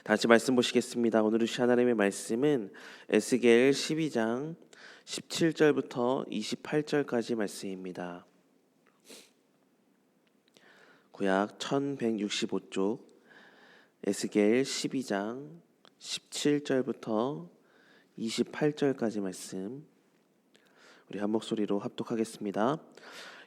다시 말씀 보시겠습니다. 오늘 주신 하나님의 말씀은 에스겔 12장 17절부터 28절까지 말씀입니다. 구약 1165쪽 에스겔 12장 17절부터 28절까지 말씀, 우리 한 목소리로 합독하겠습니다.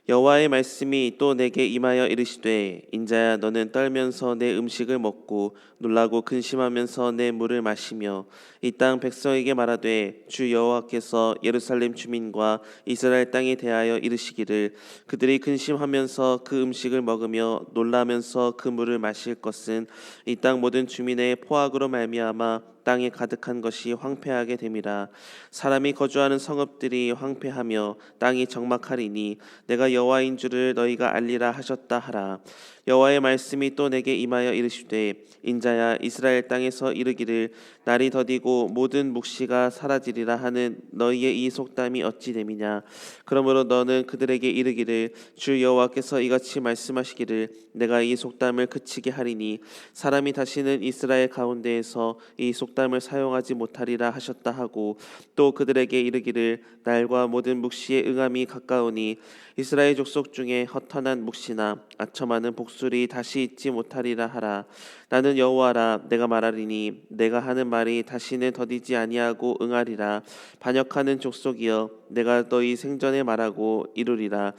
여호와의 말씀이 또 내게 임하여 이르시되, 인자야, 너는 떨면서 내 음식을 먹고 놀라고 근심하면서 내 물을 마시며 이 땅 백성에게 말하되, 주 여호와께서 예루살렘 주민과 이스라엘 땅에 대하여 이르시기를, 그들이 근심하면서 그 음식을 먹으며 놀라면서 그 물을 마실 것은 이 땅 모든 주민의 포악으로 말미암아 땅에 가득한 것이 황폐하게 됨이라. 사람이 거주하는 성읍들이 황폐하며 땅이 적막하리니 내가 여호와인 줄을 너희가 알리라 하셨다 하라. 여호와의 말씀이 또 내게 임하여 이르시되, 인자야, 이스라엘 땅에서 이르기를, 날이 더디고 모든 묵시가 사라지리라 하는 너희의 이 속담이 어찌 됨이냐. 그러므로 너는 그들에게 이르기를, 주 여호와께서 이같이 말씀하시기를, 내가 이 속담을 그치게 하리니 사람이 다시는 이스라엘 가운데에서 이 속담을 사용하지 못하리라 하셨다 하고, 또 그들에게 이르기를, 날과 모든 묵시의 응함이 가까우니 이스라엘 족속 중에 허탄한 묵시나 아첨하는 복술이 다시 있지 못하리라 하라. 나는 여호와라. 내가 말하리니 내가 하는 말이 다시는 더디지 아니하고 응하리라. 반역하는 족속이여, 내가 너희 생전에 말하고 이루리라.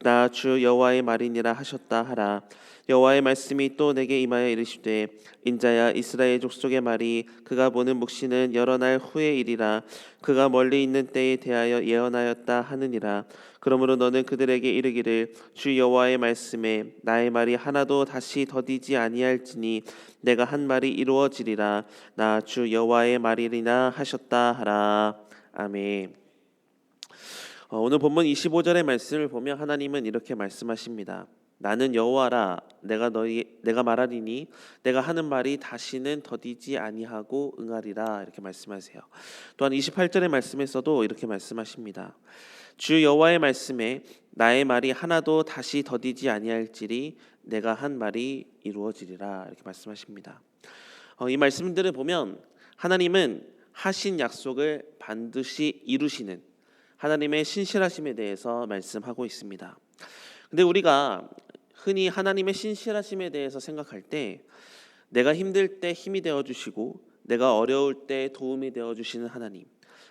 나 주 여호와의 말이니라 하셨다 하라. 여호와의 말씀이 또 내게 임하여 이르시되, 인자야, 이스라엘 족속의 말이 그가 보는 묵시는 여러 날 후의 일이라. 그가 멀리 있는 때에 대하여 예언하였다 하느니라. 그러므로 너는 그들에게 이르기를, 주 여호와의 말씀에 나의 말이 하나도 다시 더디지 아니할지니 내가 한 말이 이루어지리라. 나 주 여호와의 말이리라 하셨다 하라. 아멘. 오늘 본문 25절의 말씀을 보면 하나님은 이렇게 말씀하십니다. 나는 여호와라. 내가 말하리니 내가 하는 말이 다시는 더디지 아니하고 응하리라. 이렇게 말씀하세요. 또한 28절의 말씀에서도 이렇게 말씀하십니다. 주 여호와의 말씀에 나의 말이 하나도 다시 더디지 아니할지니 내가 한 말이 이루어지리라. 이렇게 말씀하십니다. 이 말씀들을 보면 하나님은 하신 약속을 반드시 이루시는 하나님의 신실하심에 대해서 말씀하고 있습니다. 근데 우리가 흔히 하나님의 신실하심에 대해서 생각할 때, 내가 힘들 때 힘이 되어주시고 내가 어려울 때 도움이 되어주시는 하나님,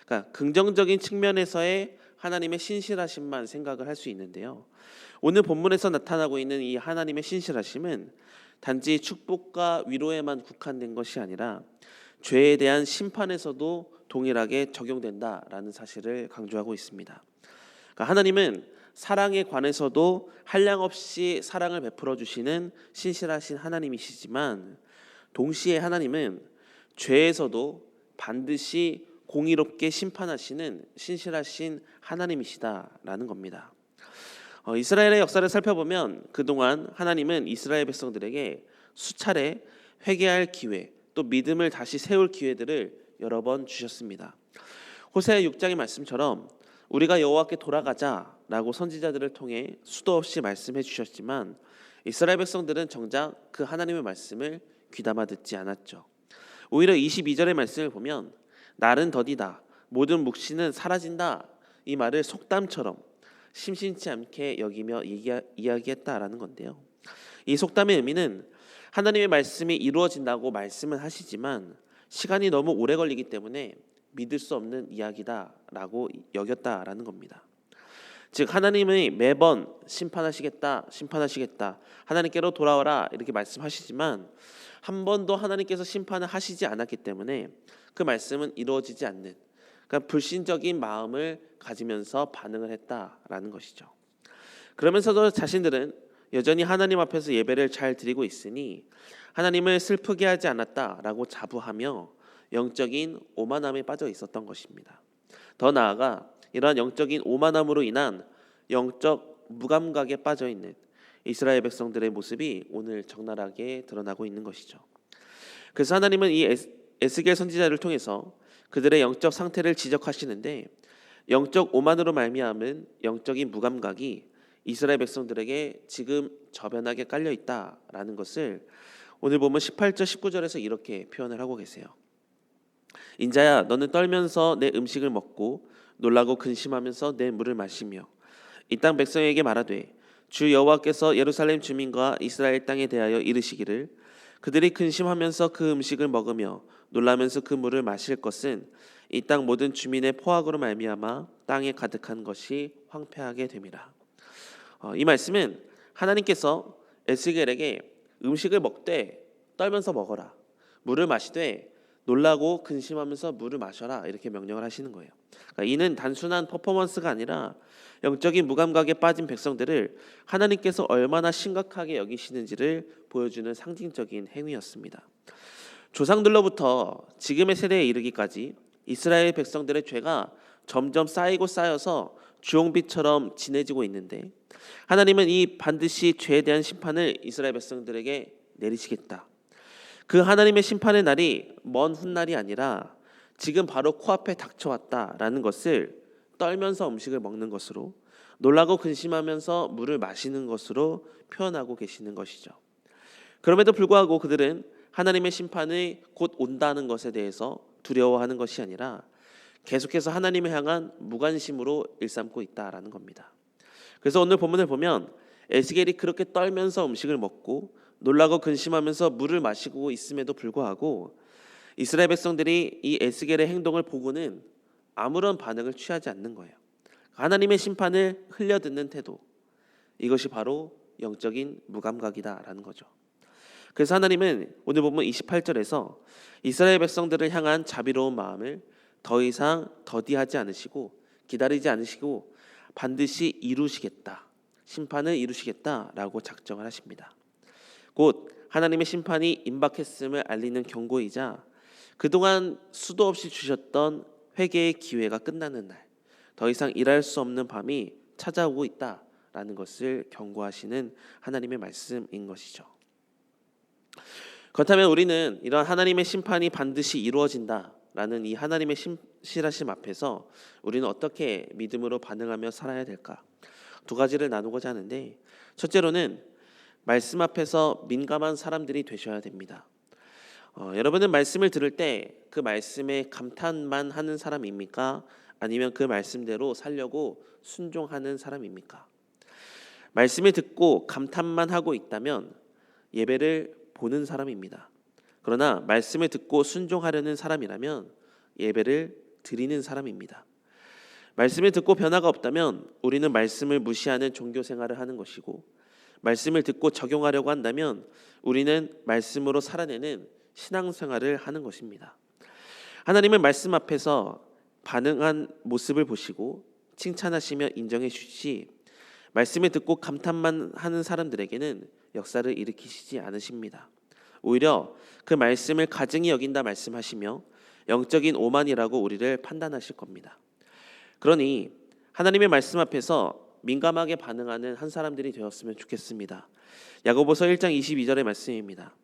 그러니까 긍정적인 측면에서의 하나님의 신실하심만 생각을 할 수 있는데요, 오늘 본문에서 나타나고 있는 이 하나님의 신실하심은 단지 축복과 위로에만 국한된 것이 아니라 죄에 대한 심판에서도 동일하게 적용된다라는 사실을 강조하고 있습니다. 그러니까 하나님은 사랑에 관해서도 한량없이 사랑을 베풀어 주시는 신실하신 하나님이시지만, 동시에 하나님은 죄에서도 반드시 공의롭게 심판하시는 신실하신 하나님이시다라는 겁니다. 이스라엘의 역사를 살펴보면 그동안 하나님은 이스라엘 백성들에게 수차례 회개할 기회, 또 믿음을 다시 세울 기회들을 여러 번 주셨습니다. 호세아 6장의 말씀처럼 우리가 여호와께 돌아가자라고 선지자들을 통해 수도 없이 말씀해 주셨지만, 이스라엘 백성들은 정작 그 하나님의 말씀을 귀담아 듣지 않았죠. 오히려 22절의 말씀을 보면 날은 더디다, 모든 묵시는 사라진다, 이 말을 속담처럼 심심치 않게 여기며 이야기했다라는 건데요, 이 속담의 의미는 하나님의 말씀이 이루어진다고 말씀은 하시지만 시간이 너무 오래 걸리기 때문에 믿을 수 없는 이야기다라고 여겼다라는 겁니다. 즉, 하나님이 매번 심판하시겠다, 하나님께로 돌아오라 이렇게 말씀하시지만 한 번도 하나님께서 심판을 하시지 않았기 때문에 그 말씀은 이루어지지 않는, 그러니까 불신적인 마음을 가지면서 반응을 했다라는 것이죠. 그러면서도 자신들은 여전히 하나님 앞에서 예배를 잘 드리고 있으니 하나님을 슬프게 하지 않았다라고 자부하며 영적인 오만함에 빠져 있었던 것입니다. 더 나아가 이러한 영적인 오만함으로 인한 영적 무감각에 빠져 있는 이스라엘 백성들의 모습이 오늘 적나라하게 드러나고 있는 것이죠. 그래서 하나님은 이 에스겔 선지자를 통해서 그들의 영적 상태를 지적하시는데, 영적 오만으로 말미암은 영적인 무감각이 이스라엘 백성들에게 지금 저변하게 깔려 있다라는 것을 오늘 보면 18절 19절에서 이렇게 표현을 하고 계세요. 인자야 너는 떨면서 내 음식을 먹고 놀라고 근심하면서 내 물을 마시며 이 땅 백성에게 말하되 주 여호와께서 예루살렘 주민과 이스라엘 땅에 대하여 이르시기를 그들이 근심하면서 그 음식을 먹으며 놀라면서 그 물을 마실 것은 이 땅 모든 주민의 포악으로 말미암아 땅에 가득한 것이 황폐하게 됨이라. 이 말씀은 하나님께서 에스겔에게 음식을 먹되 떨면서 먹어라, 물을 마시되 놀라고 근심하면서 물을 마셔라, 이렇게 명령을 하시는 거예요. 그러니까 이는 단순한 퍼포먼스가 아니라 영적인 무감각에 빠진 백성들을 하나님께서 얼마나 심각하게 여기시는지를 보여주는 상징적인 행위였습니다. 조상들로부터 지금의 세대에 이르기까지 이스라엘 백성들의 죄가 점점 쌓이고 쌓여서 주홍빛처럼 진해지고 있는데, 하나님은 이 반드시 죄에 대한 심판을 이스라엘 백성들에게 내리시겠다. 그 하나님의 심판의 날이 먼 훗날이 아니라 지금 바로 코앞에 닥쳐왔다라는 것을 떨면서 음식을 먹는 것으로, 놀라고 근심하면서 물을 마시는 것으로 표현하고 계시는 것이죠. 그럼에도 불구하고 그들은 하나님의 심판이 곧 온다는 것에 대해서 두려워하는 것이 아니라 계속해서 하나님을 향한 무관심으로 일삼고 있다라는 겁니다. 그래서 오늘 본문을 보면 에스겔이 그렇게 떨면서 음식을 먹고 놀라고 근심하면서 물을 마시고 있음에도 불구하고 이스라엘 백성들이 이 에스겔의 행동을 보고는 아무런 반응을 취하지 않는 거예요. 하나님의 심판을 흘려듣는 태도, 이것이 바로 영적인 무감각이다라는 거죠. 그래서 하나님은 오늘 보면 28절에서 이스라엘 백성들을 향한 자비로운 마음을 더 이상 더디하지 않으시고 기다리지 않으시고 반드시 이루시겠다, 심판을 이루시겠다라고 작정을 하십니다. 곧 하나님의 심판이 임박했음을 알리는 경고이자 그동안 수도 없이 주셨던 회개의 기회가 끝나는 날, 더 이상 일할 수 없는 밤이 찾아오고 있다라는 것을 경고하시는 하나님의 말씀인 것이죠. 그렇다면 우리는 이런 하나님의 심판이 반드시 이루어진다라는 이 하나님의 신실하심 앞에서 우리는 어떻게 믿음으로 반응하며 살아야 될까? 두 가지를 나누고자 하는데, 첫째로는 말씀 앞에서 민감한 사람들이 되셔야 됩니다. 여러분은 말씀을 들을 때 그 말씀에 감탄만 하는 사람입니까? 아니면 그 말씀대로 살려고 순종하는 사람입니까? 말씀을 듣고 감탄만 하고 있다면 예배를 보는 사람입니다. 그러나 말씀을 듣고 순종하려는 사람이라면 예배를 드리는 사람입니다. 말씀을 듣고 변화가 없다면 우리는 말씀을 무시하는 종교 생활을 하는 것이고, 말씀을 듣고 적용하려고 한다면 우리는 말씀으로 살아내는 신앙생활을 하는 것입니다. 하나님은 말씀 앞에서 반응한 모습을 보시고 칭찬하시며 인정해 주시지, 말씀을 듣고 감탄만 하는 사람들에게는 역사를 일으키시지 않으십니다. 오히려 그 말씀을 가증히 여긴다 말씀하시며 영적인 오만이라고 우리를 판단하실 겁니다. 그러니 하나님의 말씀 앞에서 민감하게 반응하는 한 사람들이 되었으면 좋겠습니다. 야고보서 1장 22절의 말씀입니다.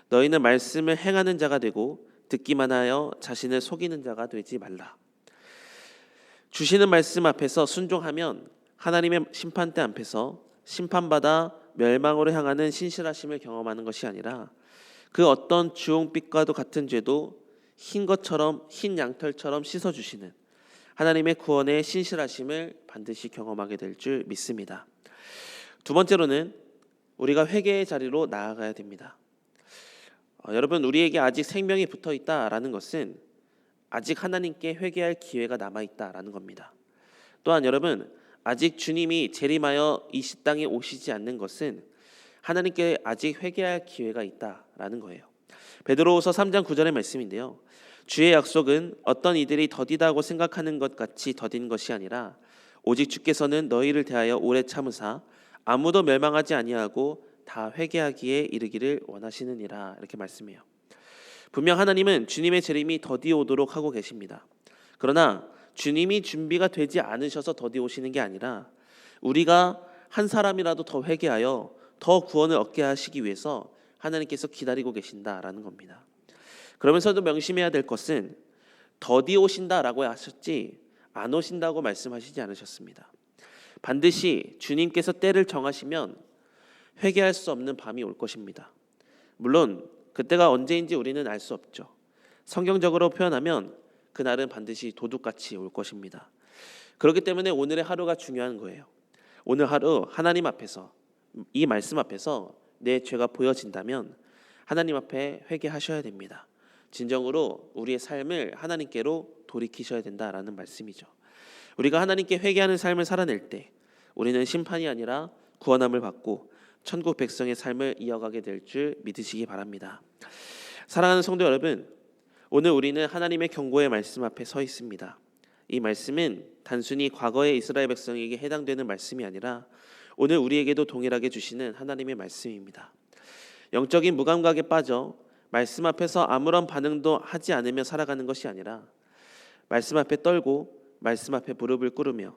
너희는 말씀을 행하는 자가 되고 듣기만 하여 자신을 속이는 자가 되지 말라. 주시는 말씀 앞에서 순종하면 하나님의 심판대 앞에서 심판받아 멸망으로 향하는 신실하심을 경험하는 것이 아니라 그 어떤 주홍빛과도 같은 죄도 흰 것처럼, 흰 양털처럼 씻어주시는 하나님의 구원의 신실하심을 반드시 경험하게 될 줄 믿습니다. 두 번째로는 우리가 회개의 자리로 나아가야 됩니다. 여러분, 우리에게 아직 생명이 붙어 있다라는 것은 아직 하나님께 회개할 기회가 남아 있다라는 겁니다. 또한 여러분, 아직 주님이 재림하여 이 땅에 오시지 않는 것은 하나님께 아직 회개할 기회가 있다라는 거예요. 베드로후서 3장 9절의 말씀인데요. 주의 약속은 어떤 이들이 더디다고 생각하는 것 같이 더딘 것이 아니라 오직 주께서는 너희를 대하여 오래 참으사 아무도 멸망하지 아니하고 다 회개하기에 이르기를 원하시느니라, 이렇게 말씀해요. 분명 하나님은 주님의 재림이 더디 오도록 하고 계십니다. 그러나 주님이 준비가 되지 않으셔서 더디 오시는 게 아니라 우리가 한 사람이라도 더 회개하여 더 구원을 얻게 하시기 위해서 하나님께서 기다리고 계신다라는 겁니다. 그러면서도 명심해야 될 것은 더디 오신다라고 하셨지 안 오신다고 말씀하시지 않으셨습니다. 반드시 주님께서 때를 정하시면 회개할 수 없는 밤이 올 것입니다. 물론 그때가 언제인지 우리는 알 수 없죠. 성경적으로 표현하면 그날은 반드시 도둑같이 올 것입니다. 그렇기 때문에 오늘의 하루가 중요한 거예요. 오늘 하루 하나님 앞에서, 이 말씀 앞에서 내 죄가 보여진다면 하나님 앞에 회개하셔야 됩니다. 진정으로 우리의 삶을 하나님께로 돌이키셔야 된다라는 말씀이죠. 우리가 하나님께 회개하는 삶을 살아낼 때 우리는 심판이 아니라 구원함을 받고 천국 백성의 삶을 이어가게 될 줄 믿으시기 바랍니다. 사랑하는 성도 여러분, 오늘 우리는 하나님의 경고의 말씀 앞에 서 있습니다. 이 말씀은 단순히 과거의 이스라엘 백성에게 해당되는 말씀이 아니라 오늘 우리에게도 동일하게 주시는 하나님의 말씀입니다. 영적인 무감각에 빠져 말씀 앞에서 아무런 반응도 하지 않으며 살아가는 것이 아니라 말씀 앞에 떨고 말씀 앞에 무릎을 꿇으며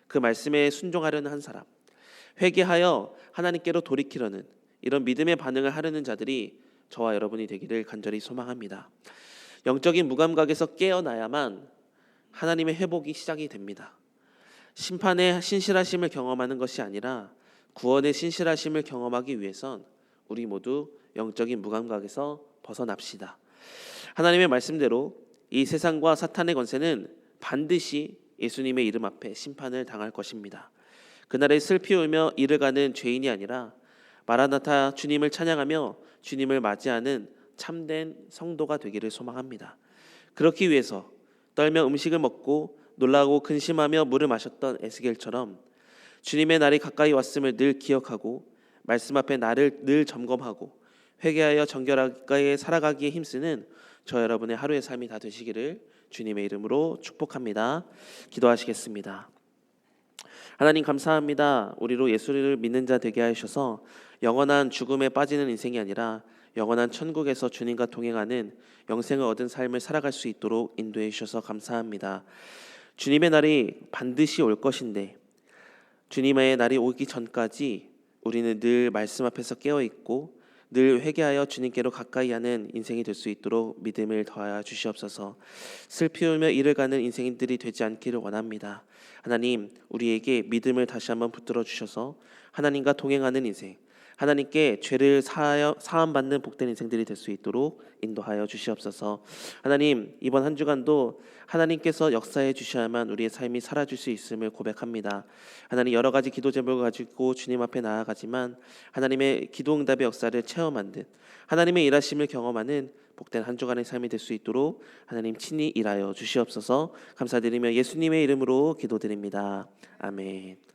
그 말씀에 순종하려는 한 사람, 회개하여 하나님께로 돌이키려는 이런 믿음의 반응을 하려는 자들이 저와 여러분이 되기를 간절히 소망합니다. 영적인 무감각에서 깨어나야만 하나님의 회복이 시작이 됩니다. 심판의 신실하심을 경험하는 것이 아니라 구원의 신실하심을 경험하기 위해선 우리 모두 영적인 무감각에서 벗어납시다. 하나님의 말씀대로 이 세상과 사탄의 권세는 반드시 예수님의 이름 앞에 심판을 당할 것입니다. 그날에 슬피 울며 이를 가는 죄인이 아니라 마라나타 주님을 찬양하며 주님을 맞이하는 참된 성도가 되기를 소망합니다. 그렇기 위해서 떨며 음식을 먹고 놀라고 근심하며 물을 마셨던 에스겔처럼 주님의 날이 가까이 왔음을 늘 기억하고 말씀 앞에 나를 늘 점검하고 회개하여 정결하게 살아가기에 힘쓰는 저 여러분의 하루의 삶이 다 되시기를 주님의 이름으로 축복합니다. 기도하시겠습니다. 하나님 감사합니다. 우리로 예수를 믿는 자 되게 하셔서 영원한 죽음에 빠지는 인생이 아니라 영원한 천국에서 주님과 동행하는 영생을 얻은 삶을 살아갈 수 있도록 인도해 주셔서 감사합니다. 주님의 날이 반드시 올 것인데 주님의 날이 오기 전까지 우리는 늘 말씀 앞에서 깨어있고 늘 회개하여 주님께로 가까이 하는 인생이 될 수 있도록 믿음을 더하여 주시옵소서. 슬피 울며 이를 가는 인생들이 되지 않기를 원합니다. 하나님, 우리에게 믿음을 다시 한번 붙들어 주셔서 하나님과 동행하는 인생, 하나님께 죄를 사함받는 복된 인생들이 될 수 있도록 인도하여 주시옵소서. 하나님, 이번 한 주간도 하나님께서 역사해 주셔야만 우리의 삶이 사라질 수 있음을 고백합니다. 하나님, 여러 가지 기도 제목을 가지고 주님 앞에 나아가지만 하나님의 기도 응답의 역사를 체험한 듯 하나님의 일하심을 경험하는 복된 한 주간의 삶이 될 수 있도록 하나님 친히 일하여 주시옵소서. 감사드리며 예수님의 이름으로 기도드립니다. 아멘.